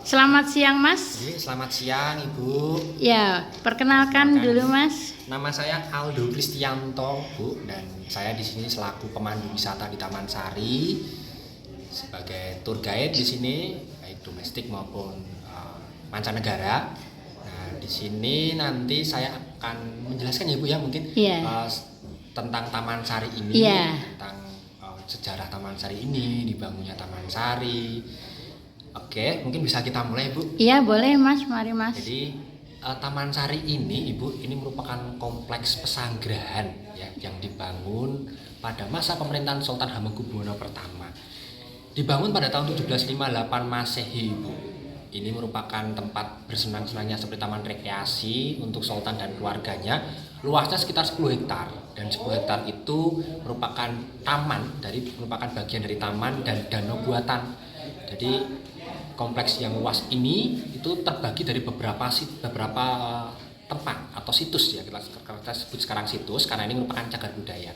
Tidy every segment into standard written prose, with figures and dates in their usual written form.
Selamat siang, Mas. Selamat siang, Ibu. Ya, perkenalkan dulu, Mas. Nama saya Aldo Kristianto, Bu, dan saya di sini selaku pemandu wisata di Taman Sari sebagai tour guide di sini, baik domestik maupun mancanegara. Nah, di sini nanti saya akan menjelaskan ya, Bu ya, mungkin tentang Taman Sari ini, tentang sejarah Taman Sari ini, dibangunnya Taman Sari. Oke, mungkin bisa kita mulai, Bu. Iya, boleh, Mas. Mari, Mas. Jadi Taman Sari ini, Ibu, ini merupakan kompleks pesanggerahan ya yang dibangun pada masa pemerintahan Sultan Hamengkubuwono pertama. Dibangun pada tahun 1758 Masehi, Ibu. Ini merupakan tempat bersenang-senangnya seperti taman rekreasi untuk Sultan dan keluarganya. Luasnya sekitar 10 hektar dan 10 hektar itu merupakan merupakan bagian dari taman dan danau buatan. Jadi kompleks yang luas ini itu terbagi dari beberapa tempat atau situs ya, kita sebut sekarang situs karena ini merupakan cagar budaya.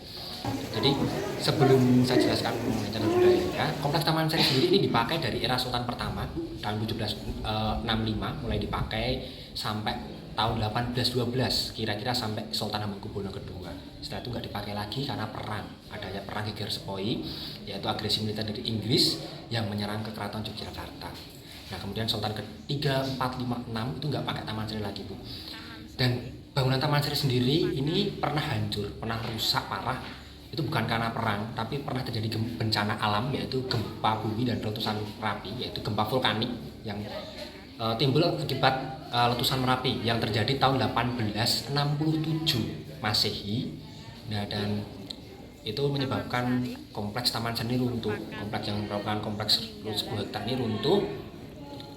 Jadi sebelum saya jelaskan mengenai cagar budaya ya, kompleks Taman Sari sendiri ini dipakai dari era Sultan pertama tahun 1765 mulai dipakai sampai tahun 1812 kira-kira sampai Sultan Hamengkubuwono II. Setelah itu nggak dipakai lagi karena adanya perang Geger Sepoi, yaitu agresi militer dari Inggris yang menyerang ke Keraton Yogyakarta. Nah, kemudian Sultan ketiga, 4, 5, 6 itu nggak pakai Taman Sari lagi, Bu. Dan bangunan Taman Sari sendiri ini pernah hancur, pernah rusak parah. Itu bukan karena perang, tapi pernah terjadi bencana alam, yaitu gempa bumi dan letusan Merapi, yaitu gempa vulkanik yang timbul akibat letusan Merapi yang terjadi tahun 1867 Masehi. Nah, dan itu menyebabkan kompleks Taman Sari runtuh. Kompleks yang merupakan kompleks 10 hektar ini runtuh.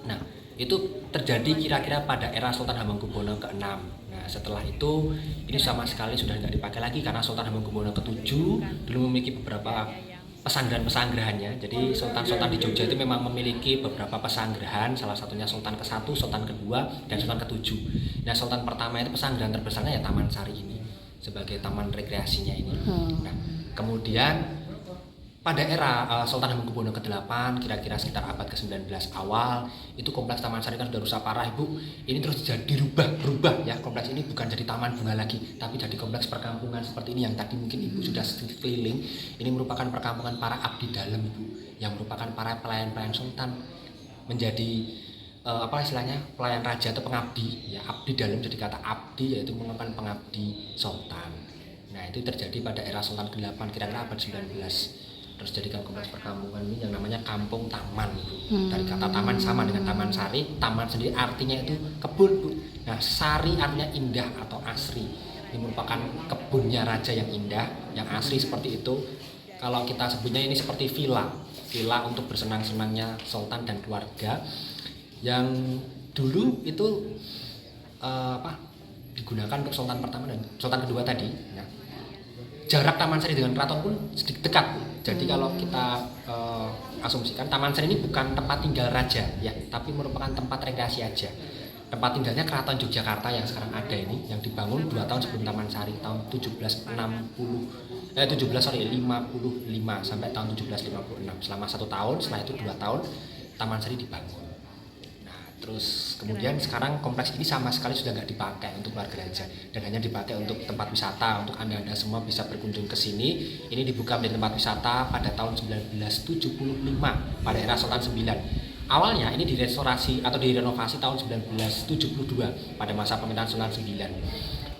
Nah, itu terjadi kira-kira pada era Sultan Hamengkubuwono ke-6. Nah, setelah itu ini sama sekali sudah tidak dipakai lagi karena Sultan Hamengkubuwono ke-7 dulu memiliki beberapa pesanggrahan-pesanggrahannya. Jadi sultan-sultan di Jogja itu memang memiliki beberapa pesanggrahan, salah satunya Sultan ke-1, Sultan ke-2, dan Sultan ke-7. Nah, Sultan pertama itu pesanggrahan terbesarnya ya Taman Sari ini sebagai taman rekreasinya ini. Nah, kemudian pada era Sultan Hamengkubuwono ke-8 kira-kira sekitar abad ke-19 awal itu kompleks Taman Sari kan sudah rusak parah, Ibu. Ini terus berubah ya, kompleks ini bukan jadi taman bunga lagi tapi jadi kompleks perkampungan seperti ini yang tadi mungkin Ibu sudah keliling. Ini merupakan perkampungan para abdi dalam, Ibu, yang merupakan para pelayan-pelayan Sultan menjadi pelayan raja atau pengabdi ya. Abdi dalam jadi kata abdi yaitu merupakan pengabdi Sultan. Nah, itu terjadi pada era Sultan ke-8 kira-kira abad 19. Terus jadikan kompleks perkampungan ini yang namanya Kampung Taman, Bu. Dari kata taman sama dengan Taman Sari, taman sendiri artinya itu kebun, Bu. Nah, sari artinya indah atau asri. Ini merupakan kebunnya raja yang indah, yang asri seperti itu. Kalau kita sebutnya ini seperti villa untuk bersenang-senangnya Sultan dan keluarga yang dulu itu digunakan untuk Sultan pertama dan Sultan kedua tadi. Nah, jarak Taman Sari dengan keraton pun sedikit dekat, Bu. Jadi kalau kita asumsikan Taman Sari ini bukan tempat tinggal raja ya, tapi merupakan tempat rekreasi aja. Tempat tinggalnya Keraton Yogyakarta yang sekarang ada ini, yang dibangun 2 tahun sebelum Taman Sari, tahun 1755 sampai tahun 1756. Selama 1 tahun, setelah itu 2 tahun Taman Sari dibangun. Terus kemudian sekarang kompleks ini sama sekali sudah nggak dipakai untuk warga raja dan hanya dipakai untuk tempat wisata, untuk anda semua bisa berkunjung ke sini. Ini dibuka menjadi tempat wisata pada tahun 1975 pada era Sultan 9. Awalnya ini direstorasi atau direnovasi tahun 1972 pada masa pemerintahan Sultan 9.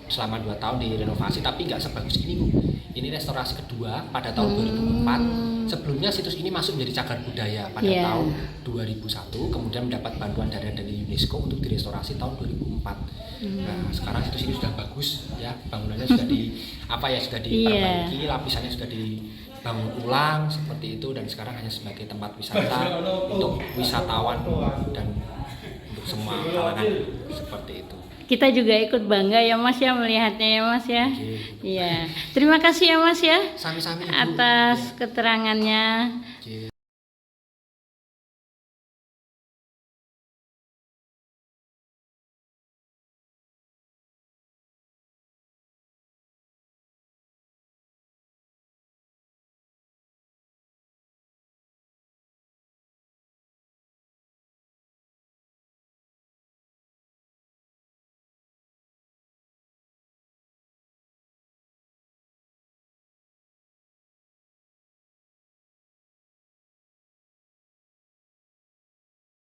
Selama 2 tahun direnovasi tapi nggak sebagus ini, Bu. Ini restorasi kedua pada tahun 2004. Sebelumnya situs ini masuk menjadi cagar budaya pada tahun 2001, kemudian mendapat bantuan dari UNESCO untuk direstorasi tahun 2004. Nah, sekarang situs ini sudah bagus ya, bangunannya sudah diperbaiki, lapisannya sudah dibangun ulang seperti itu, dan sekarang hanya sebagai tempat wisata untuk wisatawan dan untuk semua kalangan seperti itu. Kita juga ikut bangga ya, Mas ya, melihatnya ya, Mas ya. Iya. Terima kasih ya, Mas ya. Sami-sami, Bu. Atas keterangannya.